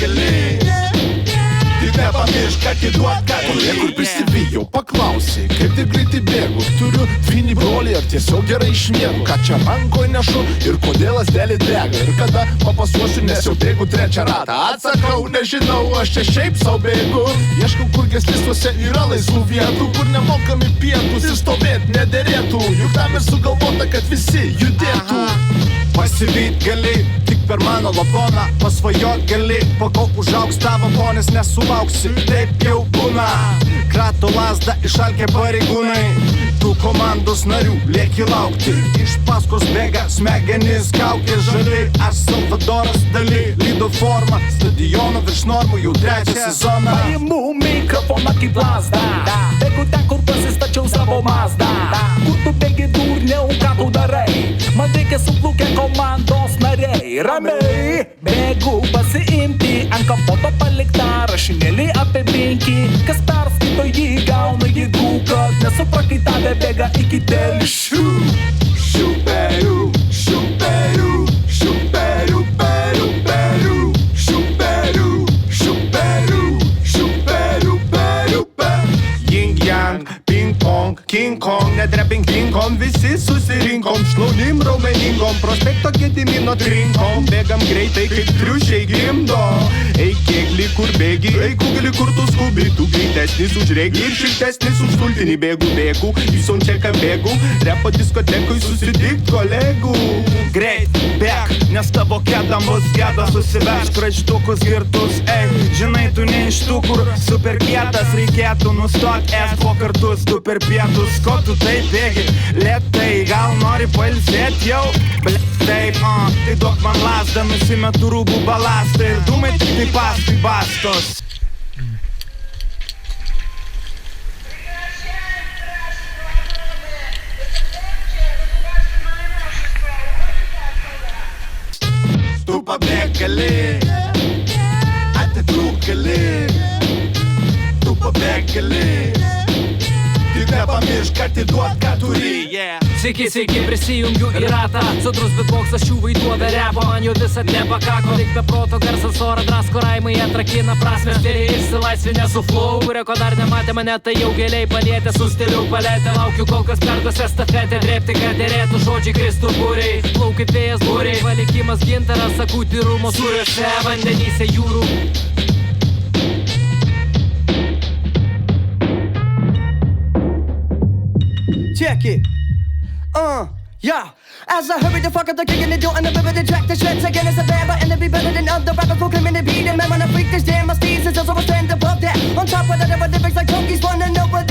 gali. Tik nepamiršk atiduot, ką turi. Kur prisivijau, paklausai, kaip taip greitai bėgu. Turiu dvynį brolį ar tiesiog gerai išmiegu. Ką čia rankoj nešu ir kodėl lasdelė dega. Ir kada papasuosiu, nes jau bėgu trečią ratą. Atsakau, nežinau, aš čia šiaip sau bėgu. Ieškau, kur geslistuose yra laisvų vietų, kur nemokami pietus ir stovėt nederėtų. Juk tam ir sugalvota, kad visi judėtų. Pasivyt gali, tik per mano lavoną. Pasvajot gali, pakol užaugs tavo ponis nesulauksi. Taip jau būna. Krato lasdą išalkę pareigūnai. Tu komandos narių lieki laukti. Iš paskos bėga smegenis, kaukė žaliai. Aš Salvadoras Dali, lydo forma. Stadiono virš normų jau trečią sezoną. Paimu mikrofoną kaip lasdą. Bėgu ten, kur pasistačiau savo mazdą. Kur tu bėgi durniau, ką tu darai? Man reikia suplūkę komandos nariai. Ramiai bėgu pasiimti ant kapoto paliktą rašinėlį apie binkį. Kas perskaito jį, gauna jėgų, kad nesuprakaitavę bėga iki telšių. Šiuperių, šiuperių, šiuperių, perių, perių. Šiuperių, šiuperių, šiuperių, perių, perių. Yin yang, ping pong, king kong. Netrepink pinkom, visi susirinkom. Šlaunim raumeningom, prospekto Gedimino trinkom. Bėgam greitai, kaip triušiai gimdo. Eik kėgli, kur bėgi, eik kugli, kur tu skubi. Tu greitesnis už regį ir šiltesnis už sultinį. Bėgu, bėgu, į soundchecką bėgu. Repo diskotekui susitikt kolegų. Greit, bėg, nes tavo kėda mus gėda. Susivežk raštukus girtus, žinai, tu ne iš tų, kur super kietas. Reikėtų nustot, po kartus, tu per pietus. Ko tu taip bėgi, lėtai, gal nori pailsėt jau? Ble, taip, tai duok man lasdą, nusimetu rūbų balastą. Ir dūmai tik tai paskui bastos. Tu pabėg gali, atitrūk gali. Tu pabėg gali, tik nepamiršk atiduot, ką turi. Sveiki, sveiki, prisijungiu į ratą. Sodrus beatboxas šių vaiduoda repo. Man jo visad nepakako. Tik be proto garsas orą drasko raimai atrakina prasmės. Tėri išsilaisvinę su flow, kurio ko dar nematė mane, tai jau giliai palietė. Su stiliu paletę laukiu, kol kas perduos estafetę. Drėbti, kad derėtų žodžiai kristų būriai. Plaukai vėjas būriai, palikimas gintaras, sakų tyrumo sūriuose vandenyse jūrų. Check it. Yeah. As I hurry the fuck up, the kick in the door and the river, the track, the shreds again is a bear, but and it be better than other rappers proclaiming the beat. And man, when I freak this damn, my steez is also a stand above that. On top of that, the lyrics like junkies wanna know what